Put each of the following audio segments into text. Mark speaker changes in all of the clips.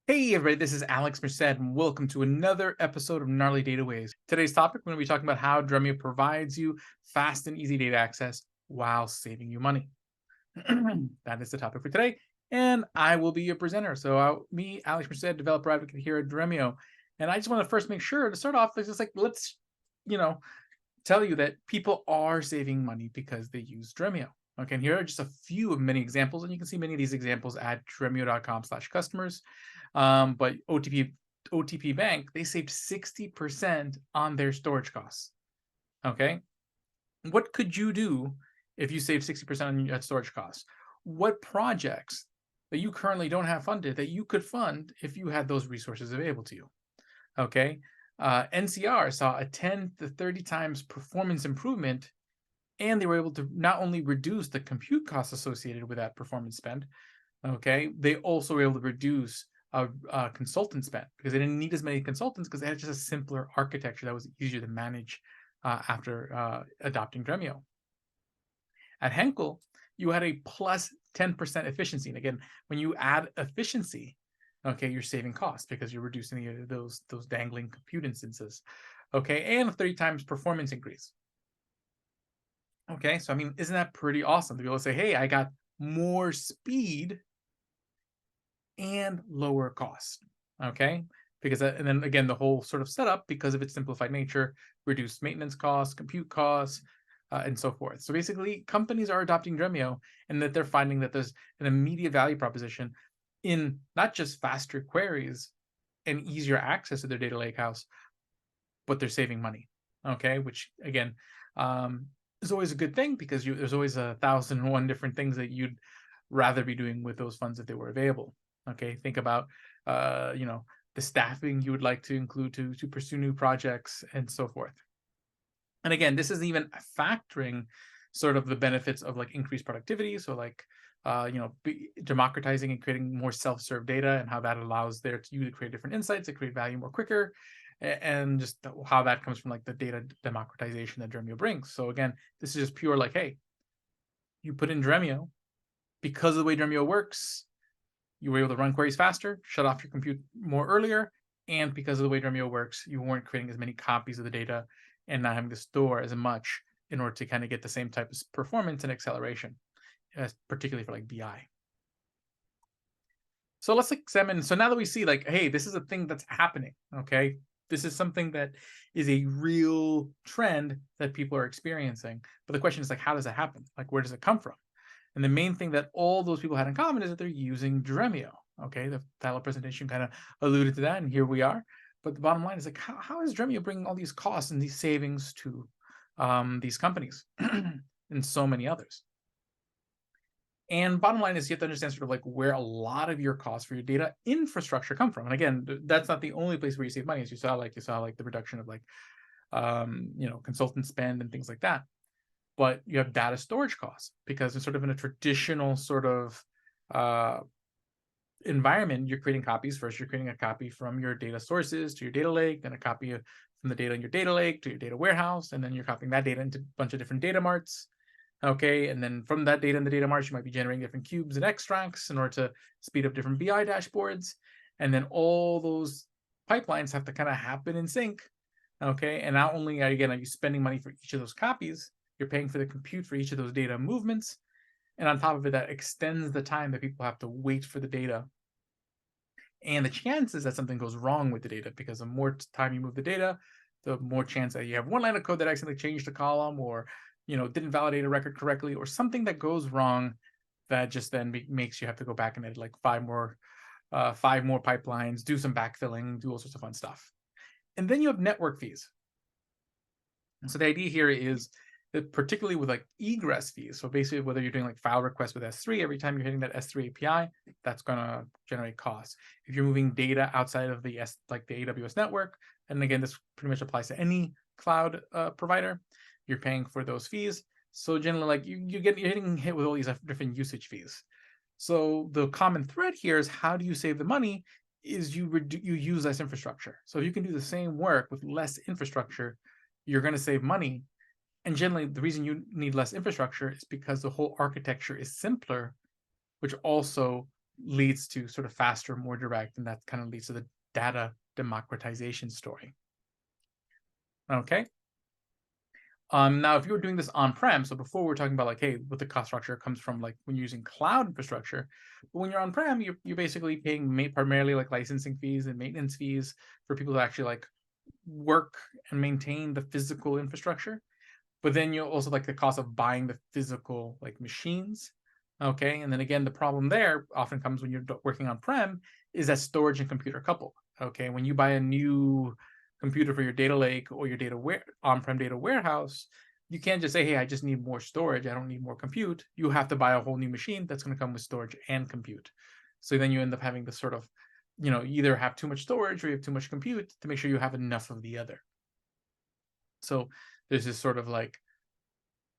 Speaker 1: Hey everybody, this is Alex Merced, and welcome to another episode of Gnarly Data Ways. Today's topic, we're going to be talking about how Dremio provides you fast and easy data access while saving you money. That is the topic for today, and I will be your presenter. Me, Alex Merced, developer advocate here at Dremio, and I just want to first make sure to start off, it's just like let's, you know, tell you that people are saving money because they use Dremio. Okay, and here are just a few of many examples, and you can see many of these examples at dremio.com/customers. But otpbank, they saved 60% on their storage costs. Okay, what could you do if you save 60% on your storage costs? What projects that you currently don't have funded that you could fund if you had those resources available to you? Okay, NCR saw a 10 to 30 times performance improvement, and they were able to not only reduce the compute costs associated with that performance spend. Okay, they also were able to reduce consultant spend because they didn't need as many consultants because they had just a simpler architecture that was easier to manage after adopting Dremio. At Henkel, you had a plus 10% efficiency. And again, when you add efficiency, okay, you're saving costs because you're reducing those dangling compute instances. Okay, and a 30 times performance increase. Okay, so I mean, isn't that pretty awesome to be able to say, hey, I got more speed and lower cost? Okay, because and then again, the whole sort of setup, because of its simplified nature, reduced maintenance costs, compute costs, and so forth. So basically, companies are adopting Dremio, and that they're finding that there's an immediate value proposition in not just faster queries and easier access to their data lakehouse, but they're saving money. Okay, which again, is always a good thing because there's always 1,001 different things that you'd rather be doing with those funds if they were available. Okay, think about the staffing you would like to include to pursue new projects and so forth. And again, this isn't even factoring sort of the benefits of like increased productivity. So like democratizing and creating more self-serve data and how that allows you to create different insights, to create value more quicker, and just how that comes from like the data democratization that Dremio brings. So again, this is just pure like, hey, you put in Dremio, because of the way Dremio works, you were able to run queries faster, shut off your compute more earlier, and because of the way Dremio works, you weren't creating as many copies of the data and not having to store as much in order to kind of get the same type of performance and acceleration, particularly for like BI. So let's examine. So now that we see like, hey, this is a thing that's happening. Okay, this is something that is a real trend that people are experiencing. But the question is like, how does it happen? Like, where does it come from? And the main thing that all those people had in common is that they're using Dremio. Okay, the title presentation kind of alluded to that, and here we are. But the bottom line is like, how is Dremio bringing all these costs and these savings to these companies and so many others? And bottom line is you have to understand sort of like where a lot of your costs for your data infrastructure come from. And again, that's not the only place where you save money, as you saw like the reduction of like consultant spend and things like that. But you have data storage costs because it's sort of in a traditional sort of environment. You're creating copies. First, you're creating a copy from your data sources to your data lake, then a copy from the data in your data lake to your data warehouse, and then you're copying that data into a bunch of different data marts. Okay, and then from that data in the data marts, you might be generating different cubes and extracts in order to speed up different BI dashboards. And then all those pipelines have to kind of happen in sync. Okay, and not only are you spending money for each of those copies, you're paying for the compute for each of those data movements. And on top of it, that extends the time that people have to wait for the data. And the chances that something goes wrong with the data, because the more time you move the data, the more chance that you have one line of code that accidentally changed a column or didn't validate a record correctly or something that goes wrong that just then makes you have to go back and edit like five more pipelines, do some backfilling, do all sorts of fun stuff. And then you have network fees. So the idea here is that particularly with like egress fees, so basically whether you're doing like file requests with S3, every time you're hitting that S3 API, that's going to generate costs. If you're moving data outside of the AWS network, and again, this pretty much applies to any cloud provider, you're paying for those fees. So generally, like you're getting hit with all these different usage fees. So the common thread here is how do you save the money? Is you use less infrastructure. So if you can do the same work with less infrastructure, you're going to save money. And generally, the reason you need less infrastructure is because the whole architecture is simpler, which also leads to sort of faster, more direct, and that kind of leads to the data democratization story. Okay. Now, if you were doing this on-prem, so before we were talking about like, hey, what the cost structure comes from, like when you're using cloud infrastructure, but when you're on-prem, you're basically paying primarily like licensing fees and maintenance fees for people to actually like work and maintain the physical infrastructure. But then you also like the cost of buying the physical like machines. Okay, and then again, the problem there often comes when you're working on-prem is that storage and compute are coupled. Okay, when you buy a new computer for your data lake or your on-prem data warehouse, you can't just say, hey, I just need more storage, I don't need more compute. You have to buy a whole new machine that's going to come with storage and compute. So then you end up having this sort of, you either have too much storage or you have too much compute to make sure you have enough of the other. So there's this sort of like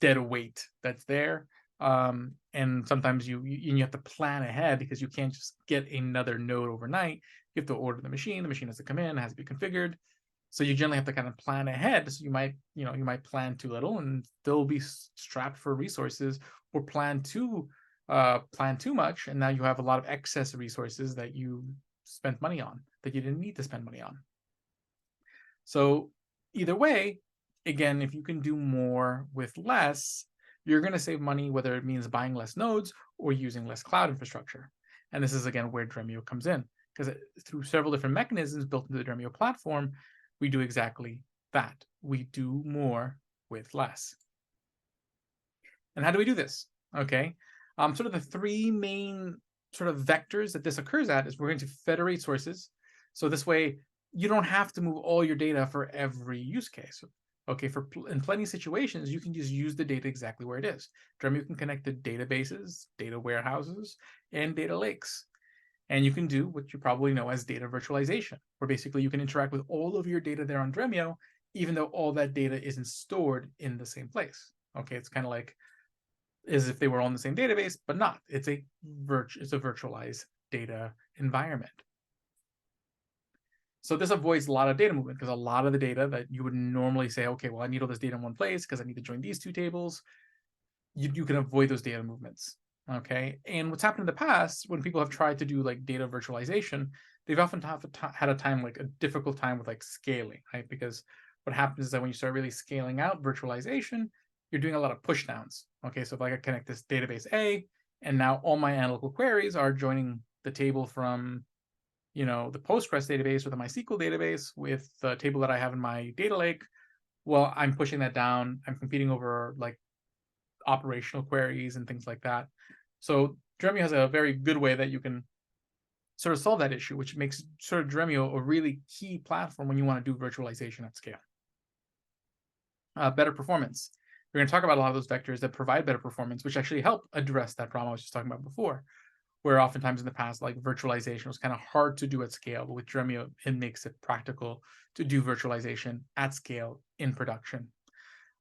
Speaker 1: dead weight that's there. And sometimes you have to plan ahead because you can't just get another node overnight. You have to order the machine has to come in, it has to be configured. So you generally have to kind of plan ahead. So you might plan too little and still be strapped for resources, or plan too much, and now you have a lot of excess resources that you spent money on that you didn't need to spend money on. So either way, again, if you can do more with less, you're going to save money, whether it means buying less nodes or using less cloud infrastructure. And this is again where Dremio comes in, because through several different mechanisms built into the Dremio platform, we do exactly that. We do more with less. And how do we do this? Okay, sort of the three main sort of vectors that this occurs at is we're going to federate sources. So this way, you don't have to move all your data for every use case. Okay, in plenty of situations, you can just use the data exactly where it is. Dremio can connect to databases, data warehouses, and data lakes. And you can do what you probably know as data virtualization, where basically you can interact with all of your data there on Dremio, even though all that data isn't stored in the same place. Okay, it's kind of like as if they were all in the same database, but not. It's a virtualized data environment. So this avoids a lot of data movement, because a lot of the data that you would normally say, okay, well, I need all this data in one place because I need to join these two tables, you can avoid those data movements. Okay, and what's happened in the past when people have tried to do like data virtualization, they've often had a difficult time with like scaling, right? Because what happens is that when you start really scaling out virtualization, you're doing a lot of push downs. Okay, so if I could connect this database A, and now all my analytical queries are joining the table from the Postgres database or the MySQL database with the table that I have in my data lake, well, I'm pushing that down. I'm competing over like operational queries and things like that. So Dremio has a very good way that you can sort of solve that issue, which makes sort of Dremio a really key platform when you want to do virtualization at scale. Better performance. We're going to talk about a lot of those vectors that provide better performance, which actually help address that problem I was just talking about before, where oftentimes in the past, like virtualization was kind of hard to do at scale, but with Dremio, it makes it practical to do virtualization at scale in production.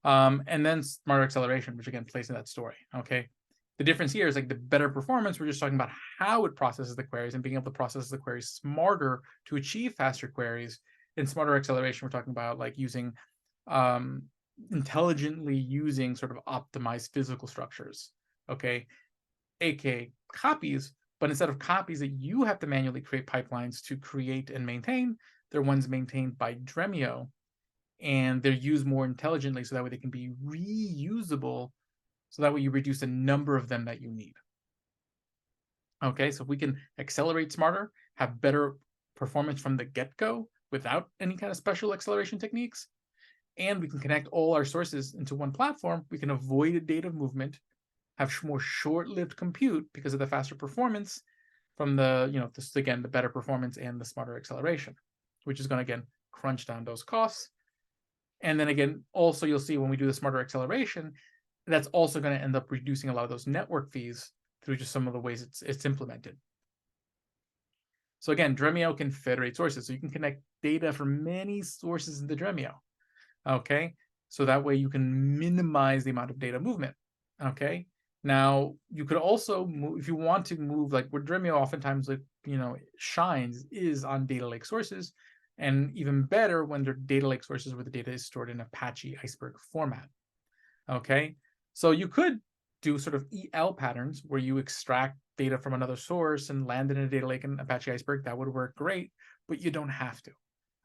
Speaker 1: And then smarter acceleration, which again plays in that story. Okay, the difference here is like the better performance. We're just talking about how it processes the queries and being able to process the queries smarter to achieve faster queries. In smarter acceleration, we're talking about like using intelligently using sort of optimized physical structures. Okay, aka copies, but instead of copies that you have to manually create pipelines to create and maintain, they're ones maintained by Dremio, and they're used more intelligently so that way they can be reusable, so that way you reduce the number of them that you need. Okay, so if we can accelerate smarter, have better performance from the get-go without any kind of special acceleration techniques, and we can connect all our sources into one platform, we can avoid data movement, have more short-lived compute because of the faster performance from the, the better performance and the smarter acceleration, which is going to, again, crunch down those costs. And then again, also you'll see when we do the smarter acceleration, that's also going to end up reducing a lot of those network fees through just some of the ways it's implemented. So again, Dremio can federate sources. So you can connect data from many sources into Dremio. Okay, so that way you can minimize the amount of data movement. Okay, now you could also move, if you want to move, like where Dremio oftentimes shines is on data lake sources, and even better when they're data lake sources where the data is stored in Apache Iceberg format. Okay, so you could do sort of EL patterns where you extract data from another source and land it in a data lake in Apache Iceberg, that would work great, but you don't have to.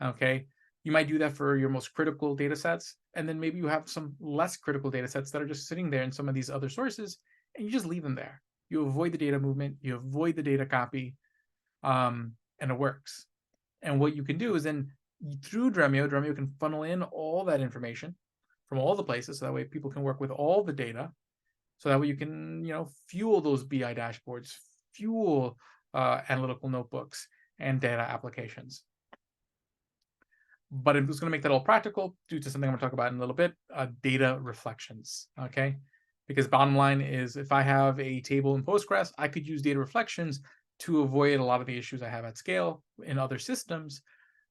Speaker 1: Okay. You might do that for your most critical data sets, and then maybe you have some less critical data sets that are just sitting there in some of these other sources, and you just leave them there. You avoid the data movement, you avoid the data copy, and it works. And what you can do is then through Dremio can funnel in all that information from all the places, so that way people can work with all the data. So that way you can, fuel those BI dashboards, fuel analytical notebooks and data applications. But it was going to make that all practical due to something I'm going to talk about in a little bit, data reflections, okay? Because bottom line is, if I have a table in Postgres, I could use data reflections to avoid a lot of the issues I have at scale in other systems,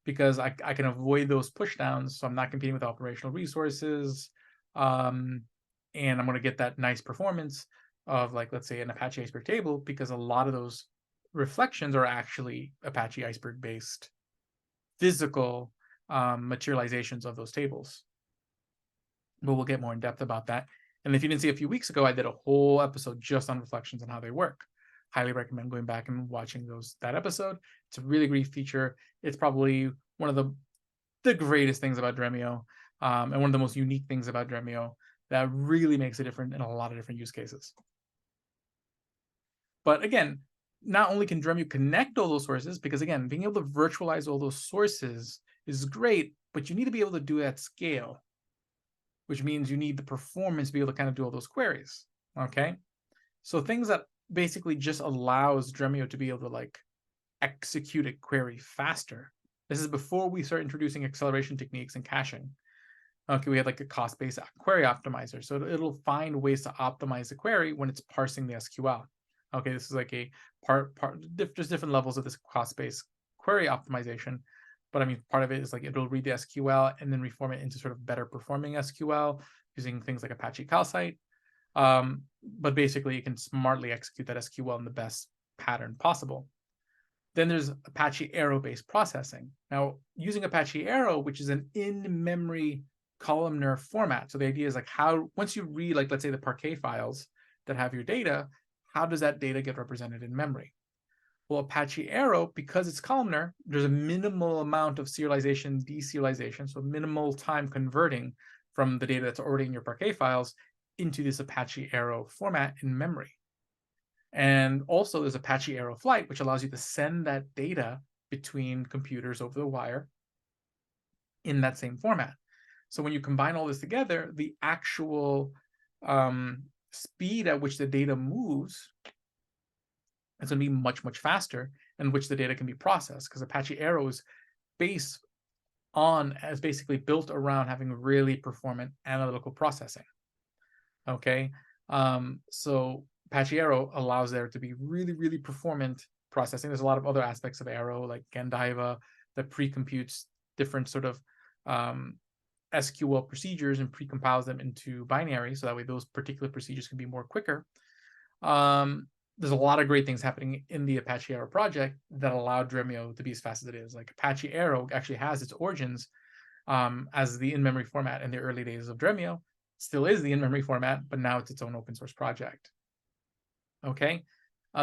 Speaker 1: because I can avoid those pushdowns, so I'm not competing with operational resources, and I'm going to get that nice performance of, like, let's say an Apache Iceberg table, because a lot of those reflections are actually Apache Iceberg based physical materializations of those tables. But we'll get more in depth about that. And if you didn't see a few weeks ago, I did a whole episode just on reflections and how they work. Highly recommend going back and watching that episode. It's a really great feature. It's probably one of the greatest things about Dremio, and one of the most unique things about Dremio that really makes it different in a lot of different use cases. But again, not only can Dremio connect all those sources, because again, being able to virtualize all those sources is great, but you need to be able to do it at scale, which means you need the performance to be able to kind of do all those queries, okay? So things that basically just allows Dremio to be able to, like, execute a query faster. This is before we start introducing acceleration techniques and caching. Okay, we have like a cost-based query optimizer. So it'll find ways to optimize the query when it's parsing the SQL. Okay, this is like a just different levels of this cost-based query optimization. But I mean, part of it is like it'll read the SQL and then reform it into sort of better performing SQL using things like Apache Calcite. But basically, you can smartly execute that SQL in the best pattern possible. Then there's Apache Arrow-based processing. Now, using Apache Arrow, which is an in-memory columnar format. So the idea is, like, how, once you read, like, let's say the Parquet files that have your data, how does that data get represented in memory? Well, Apache Arrow, because it's columnar, there's a minimal amount of serialization, deserialization, so minimal time converting from the data that's already in your Parquet files into this Apache Arrow format in memory. And also there's Apache Arrow Flight, which allows you to send that data between computers over the wire in that same format. So when you combine all this together, the actual speed at which the data moves is going to be much, much faster, in which the data can be processed, because Apache Arrow is basically built around having really performant analytical processing. Okay, so Apache Arrow allows there to be really, really performant processing. There's a lot of other aspects of Arrow, like Godiva, that pre-computes different sort of SQL procedures and pre-compiles them into binary, so that way those particular procedures can be more quicker. There's a lot of great things happening in the Apache Arrow project that allow Dremio to be as fast as it is. Like, Apache Arrow actually has its origins as the in-memory format in the early days of Dremio. Still is the in-memory format, but now it's its own open source project. Okay,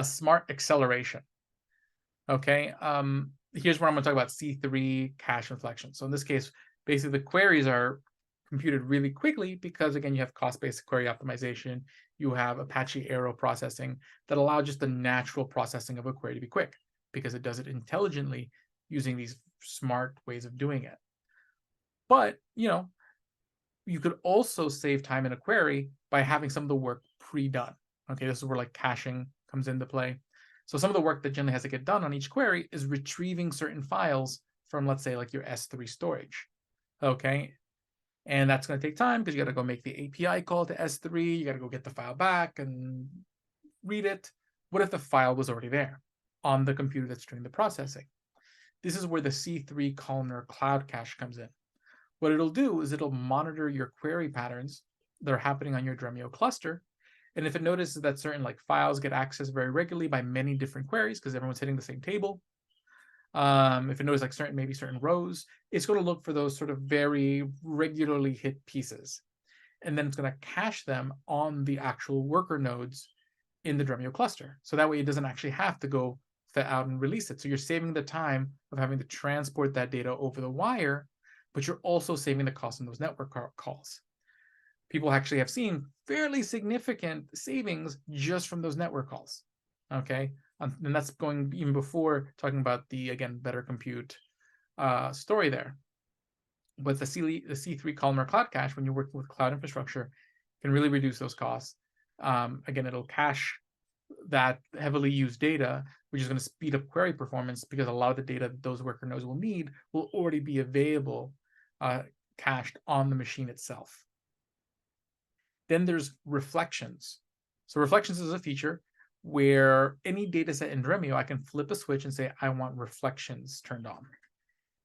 Speaker 1: smart acceleration. Okay, here's where I'm going to talk about C3 cache inflection. So in this case, basically the queries are computed really quickly because, again, you have cost-based query optimization. You have Apache Arrow processing that allow just the natural processing of a query to be quick because it does it intelligently using these smart ways of doing it. But, you could also save time in a query by having some of the work pre-done. Okay, this is where, like, caching comes into play. So some of the work that generally has to get done on each query is retrieving certain files from, let's say, like your S3 storage. Okay, and that's going to take time because you got to go make the API call to S3. You got to go get the file back and read it. What if the file was already there on the computer that's doing the processing? This is where the C3 columnar cloud cache comes in. What it'll do is it'll monitor your query patterns that are happening on your Dremio cluster. And if it notices that certain, like, files get accessed very regularly by many different queries because everyone's hitting the same table, if it knows, like, certain rows, it's going to look for those sort of very regularly hit pieces. and then it's going to cache them on the actual worker nodes in the Dremio cluster. So that way it doesn't actually have to go out and release it. So you're saving the time of having to transport that data over the wire, but you're also saving the cost on those network calls. People actually have seen fairly significant savings just from those network calls. Okay, and that's going even before talking about the, again, better compute story there. But the C3 columnar cloud cache, when you're working with cloud infrastructure, can really reduce those costs. Again, it'll cache that heavily used data, which is going to speed up query performance because a lot of the data that those worker nodes will need will already be available, cached on the machine itself. Then there's reflections. So reflections is a feature where any data set in Dremio, I can flip a switch and say, I want reflections turned on.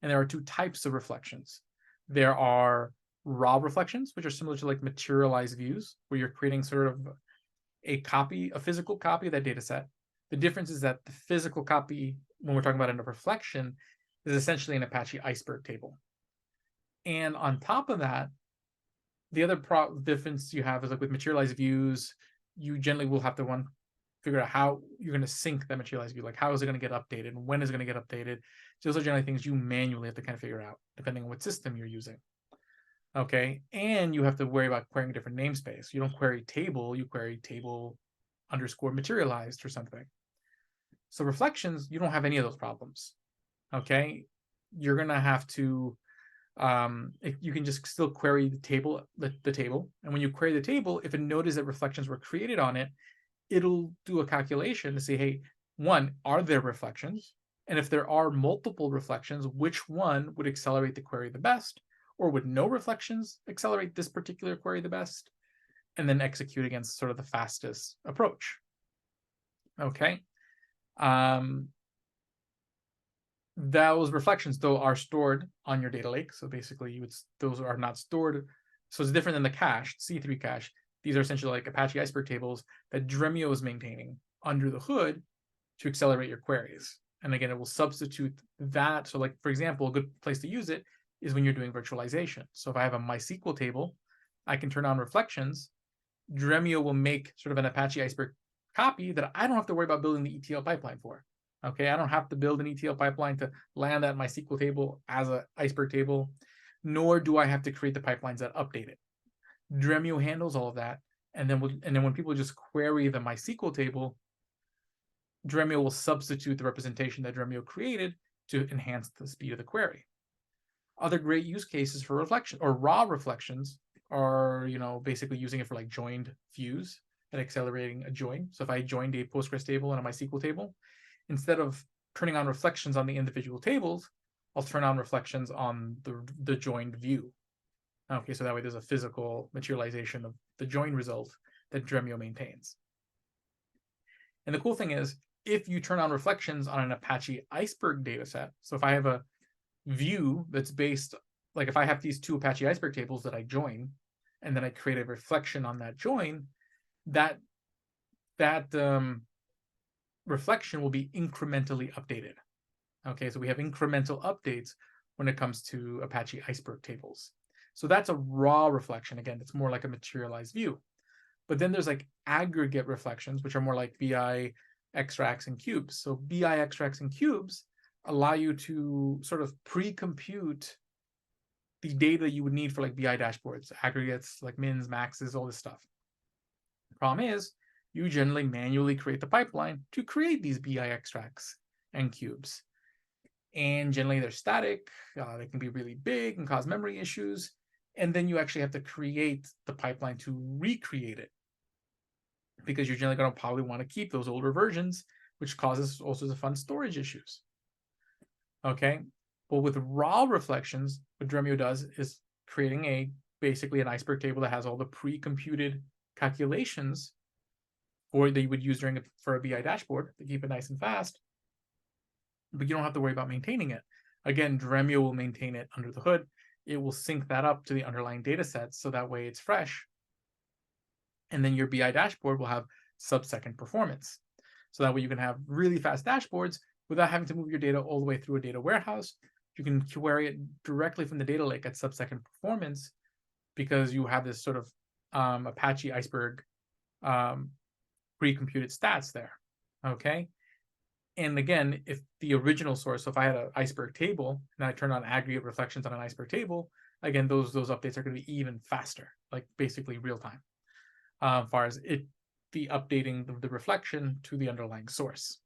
Speaker 1: And there are two types of reflections. There are raw reflections, which are similar to like materialized views, where you're creating sort of a physical copy of that data set. The difference is that the physical copy, when we're talking about a reflection, is essentially an Apache iceberg table. And on top of that, the other difference you have is like with materialized views, you generally will have to figure out how you're going to sync that materialized view. Like, how is it going to get updated and when is it going to get updated? So those are generally things you manually have to kind of figure out depending on what system you're using. Okay, and you have to worry about querying a different namespace. You don't query table, you query table _ materialized or something. So reflections, you don't have any of those problems. Okay, you're going to have to you can just still query the table, and when you query the table, if it notices that reflections were created on it, it'll do a calculation to say, hey, one, are there reflections? And if there are multiple reflections, which one would accelerate the query the best? Or would no reflections accelerate this particular query the best? And then execute against sort of the fastest approach. Okay. Those reflections, though, are stored on your data lake. So basically, those are not stored. So it's different than the cache, C3 cache. These are essentially like Apache iceberg tables that Dremio is maintaining under the hood to accelerate your queries. And again, it will substitute that. So like, for example, a good place to use it is when you're doing virtualization. So if I have a MySQL table, I can turn on reflections. Dremio will make sort of an Apache iceberg copy that I don't have to worry about building the ETL pipeline for. Okay, I don't have to build an ETL pipeline to land that MySQL table as an iceberg table, nor do I have to create the pipelines that update it. Dremio handles all of that, and then when people just query the MySQL table, Dremio will substitute the representation that Dremio created to enhance the speed of the query. Other great use cases for reflection or raw reflections are, basically using it for like joined views and accelerating a join. So if I joined a Postgres table and a MySQL table, instead of turning on reflections on the individual tables, I'll turn on reflections on the joined view. Okay, so that way there's a physical materialization of the join result that Dremio maintains. And the cool thing is, if you turn on reflections on an Apache iceberg dataset, so if I have a view that's based, like if I have these two Apache iceberg tables that I join, and then I create a reflection on that join, that reflection will be incrementally updated. Okay, so we have incremental updates when it comes to Apache iceberg tables. So that's a raw reflection. Again, it's more like a materialized view. But then there's like aggregate reflections, which are more like BI extracts and cubes. So BI extracts and cubes allow you to sort of pre-compute the data you would need for like BI dashboards, aggregates, like mins, maxes, all this stuff. The problem is, you generally manually create the pipeline to create these BI extracts and cubes. And generally they're static, they can be really big and cause memory issues. And then you actually have to create the pipeline to recreate it, because you're generally going to probably want to keep those older versions, which causes all sorts of fun storage issues. Okay, well, with raw reflections, what Dremio does is creating basically an iceberg table that has all the pre-computed calculations or that you would use for a BI dashboard to keep it nice and fast, but you don't have to worry about maintaining it. Again, Dremio will maintain it under the hood. It will sync that up to the underlying data sets, so that way it's fresh. And then your BI dashboard will have sub-second performance. So that way you can have really fast dashboards without having to move your data all the way through a data warehouse. You can query it directly from the data lake at sub-second performance, because you have this sort of Apache Iceberg pre-computed stats there. Okay. And again, if the original source, so if I had an iceberg table and I turn on aggregate reflections on an iceberg table, again, those updates are going to be even faster, like basically real time, as far as the updating the reflection to the underlying source.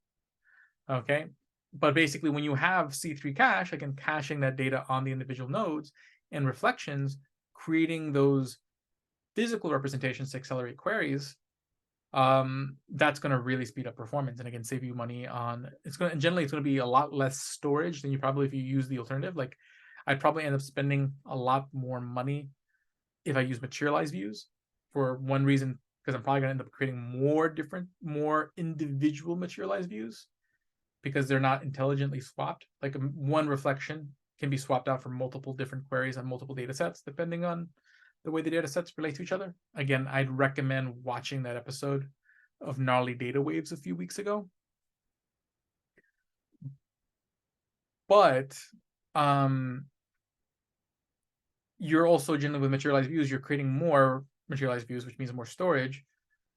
Speaker 1: Okay. But basically, when you have C3 cache, again, caching that data on the individual nodes and reflections, creating those physical representations to accelerate queries, that's going to really speed up performance and again save you money on it's going to be a lot less storage than you probably if you use the alternative. Like I'd probably end up spending a lot more money if I use materialized views for one reason, because I'm probably going to end up creating more individual materialized views because they're not intelligently swapped. Like one reflection can be swapped out for multiple different queries on multiple data sets depending on the way the data sets relate to each other. Again, I'd recommend watching that episode of Gnarly Data Waves a few weeks ago. But you're also generally with materialized views, you're creating more materialized views, which means more storage,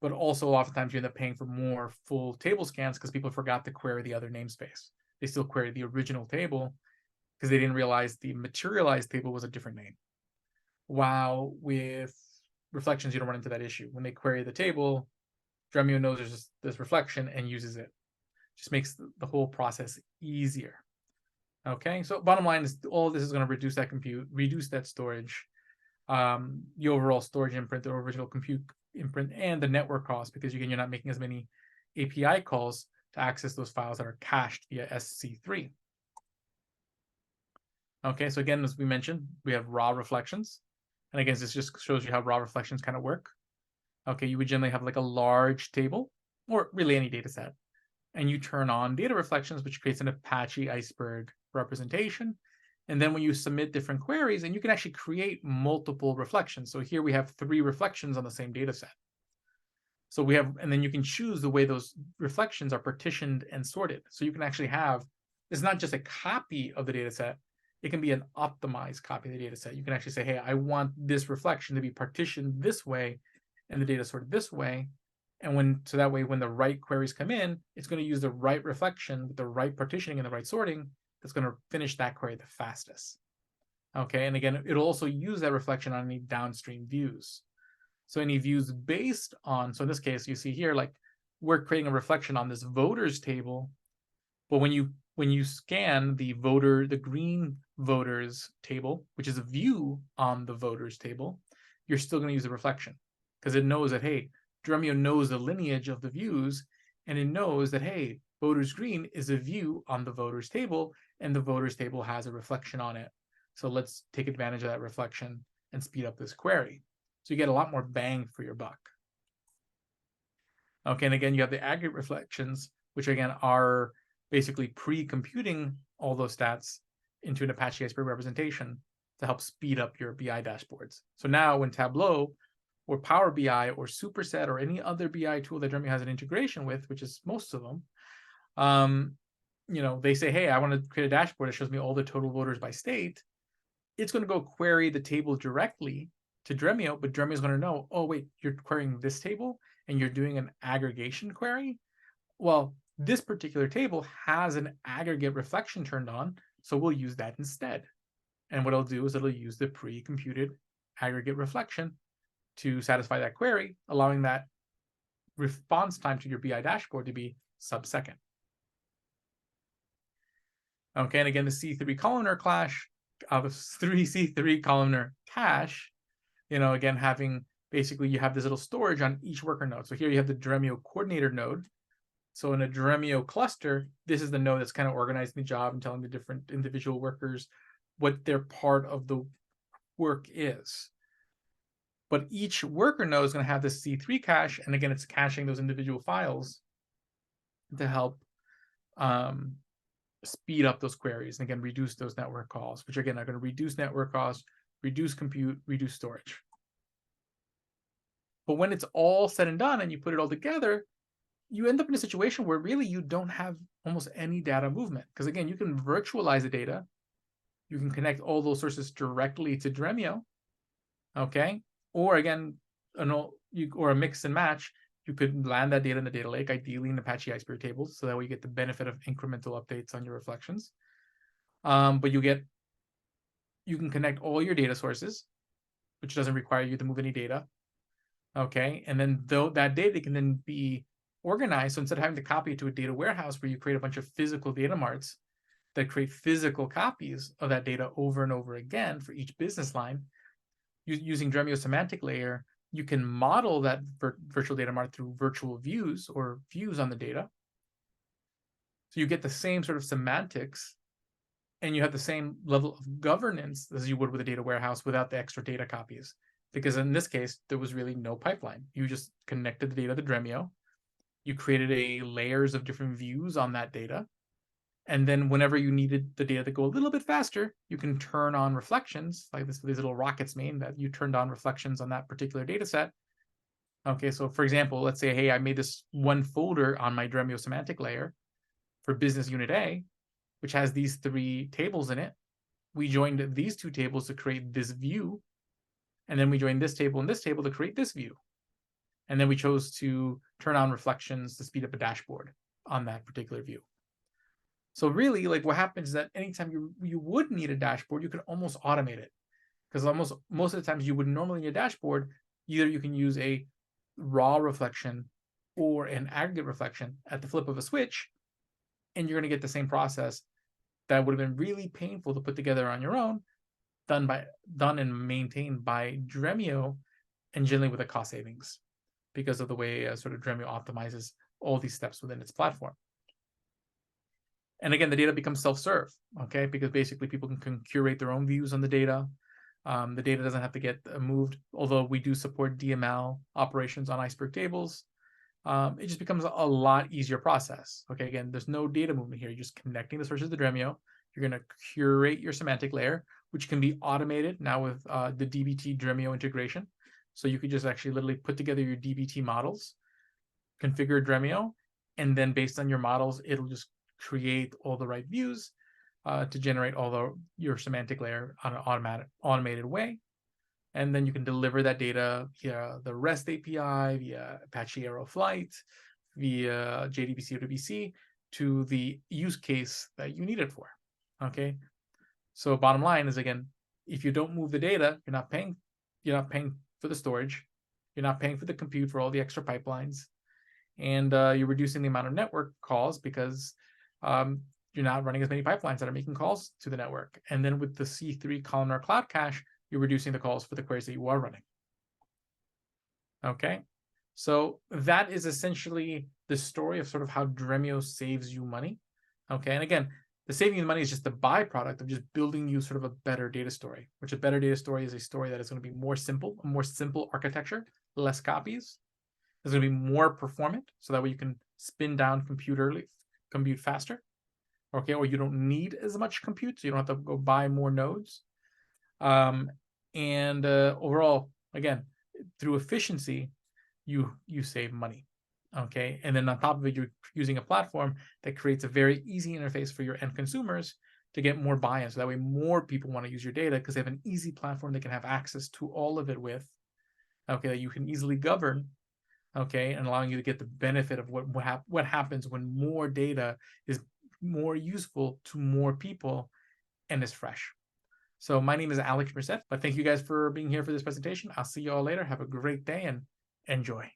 Speaker 1: but also oftentimes you end up paying for more full table scans because people forgot to query the other namespace. They still queried the original table because they didn't realize the materialized table was a different name. While with reflections, you don't run into that issue. When they query the table, Dremio knows there's this reflection and uses it. Just makes the whole process easier. Okay, so bottom line is all of this is going to reduce that compute, reduce that storage, the overall storage imprint, the original compute imprint, and the network cost, because again, you're not making as many API calls to access those files that are cached via SC3. Okay, so again, as we mentioned, we have raw reflections. And again, this just shows you how raw reflections kind of work. Okay, you would generally have like a large table, or really any data set, and you turn on data reflections, which creates an Apache Iceberg representation. And then when you submit different queries, and you can actually create multiple reflections. So here we have 3 reflections on the same data set. So we have, and then you can choose the way those reflections are partitioned and sorted. So you can actually have, it's not just a copy of the data set, it can be an optimized copy of the data set. You can actually say, hey, I want this reflection to be partitioned this way and the data sorted this way. And so that way, when the right queries come in, it's going to use the right reflection with the right partitioning and the right sorting that's going to finish that query the fastest. Okay, and again, it'll also use that reflection on any downstream views. So any views based on, so in this case, you see here, like we're creating a reflection on this voters table, but when you scan the green voters table, which is a view on the voters table, you're still going to use a reflection because it knows that, hey, Dremio knows the lineage of the views, and it knows that, hey, voters green is a view on the voters table, and the voters table has a reflection on it. So let's take advantage of that reflection and speed up this query. So you get a lot more bang for your buck. Okay, and again, you have the aggregate reflections, which again are basically pre-computing all those stats into an Apache Iceberg representation to help speed up your BI dashboards. So now when Tableau or Power BI or Superset or any other BI tool that Dremio has an integration with, which is most of them, they say, hey, I want to create a dashboard that shows me all the total voters by state. It's going to go query the table directly to Dremio, but Dremio is going to know, oh, wait, you're querying this table and you're doing an aggregation query? Well, this particular table has an aggregate reflection turned on, so we'll use that instead. And what it'll do is it'll use the pre-computed aggregate reflection to satisfy that query, allowing that response time to your BI dashboard to be sub-second. Okay, and again, the C3 columnar C3 columnar cache, again, having basically you have this little storage on each worker node. So here you have the Dremio coordinator node. So in a Dremio cluster, this is the node that's kind of organizing the job and telling the different individual workers what their part of the work is. But each worker node is going to have this C3 cache, and again, it's caching those individual files to help speed up those queries and again reduce those network calls, which again are going to reduce network costs, reduce compute, reduce storage. But when it's all said and done and you put it all together, you end up in a situation where really you don't have almost any data movement, because again, you can virtualize the data, you can connect all those sources directly to Dremio, okay? Or again, or a mix and match, you could land that data in the data lake, ideally in Apache Iceberg tables, so that way you get the benefit of incremental updates on your reflections. But you can connect all your data sources, which doesn't require you to move any data. Okay, and then that data can then be organized. So instead of having to copy it to a data warehouse where you create a bunch of physical data marts that create physical copies of that data over and over again for each business line, using Dremio semantic layer, you can model that virtual data mart through virtual views or views on the data. So you get the same sort of semantics, and you have the same level of governance as you would with a data warehouse without the extra data copies. Because in this case, there was really no pipeline. You just connected the data to Dremio. You created layers of different views on that data. And then whenever you needed the data to go a little bit faster, you can turn on reflections, like these little rockets main that you turned on reflections on that particular data set. Okay, so for example, let's say, hey, I made this one folder on my Dremio semantic layer for business unit A, which has these 3 tables in it. We joined these 2 tables to create this view. And then we joined this table and this table to create this view. And then we chose to turn on reflections to speed up a dashboard on that particular view. So really, like, what happens is that anytime you would need a dashboard, you can almost automate it. Because most of the times you would normally need a dashboard, either you can use a raw reflection or an aggregate reflection at the flip of a switch, and you're going to get the same process that would have been really painful to put together on your own, done and maintained by Dremio, and generally with a cost savings because of the way sort of Dremio optimizes all these steps within its platform. And again, the data becomes self-serve, okay? Because basically people can curate their own views on the data. The data doesn't have to get moved, although we do support DML operations on Iceberg tables. It just becomes a lot easier process. Okay, again, there's no data movement here. You're just connecting the sources to Dremio. You're going to curate your semantic layer, which can be automated now with the DBT Dremio integration. So you could just actually literally put together your DBT models, configure Dremio, and then based on your models, it'll just create all the right views to generate your semantic layer on an automated way. And then you can deliver that data via the REST API, via Apache Aeroflight, via JDBC or DBC to the use case that you need it for. Okay. So bottom line is, again, if you don't move the data, you're not paying for the storage, you're not paying for the compute for all the extra pipelines, and you're reducing the amount of network calls because you're not running as many pipelines that are making calls to the network. And then with the C3 columnar cloud cache, you're reducing the calls for the queries that you are running. Okay, so that is essentially the story of sort of how Dremio saves you money. Okay, and again, the saving you the money is just the byproduct of just building you sort of a better data story, which a better data story is a story that is going to be more simple, a more simple architecture, less copies. It's going to be more performant, so that way you can spin down compute faster. Okay, or you don't need as much compute, so you don't have to go buy more nodes. And overall, again, through efficiency, you save money. Okay, and then on top of it, you're using a platform that creates a very easy interface for your end consumers to get more buy-in. So that way more people want to use your data because they have an easy platform they can have access to all of it with. Okay, that you can easily govern. Okay, and allowing you to get the benefit of what happens when more data is more useful to more people and is fresh. So my name is Alex Merced, but thank you guys for being here for this presentation. I'll see you all later. Have a great day and enjoy.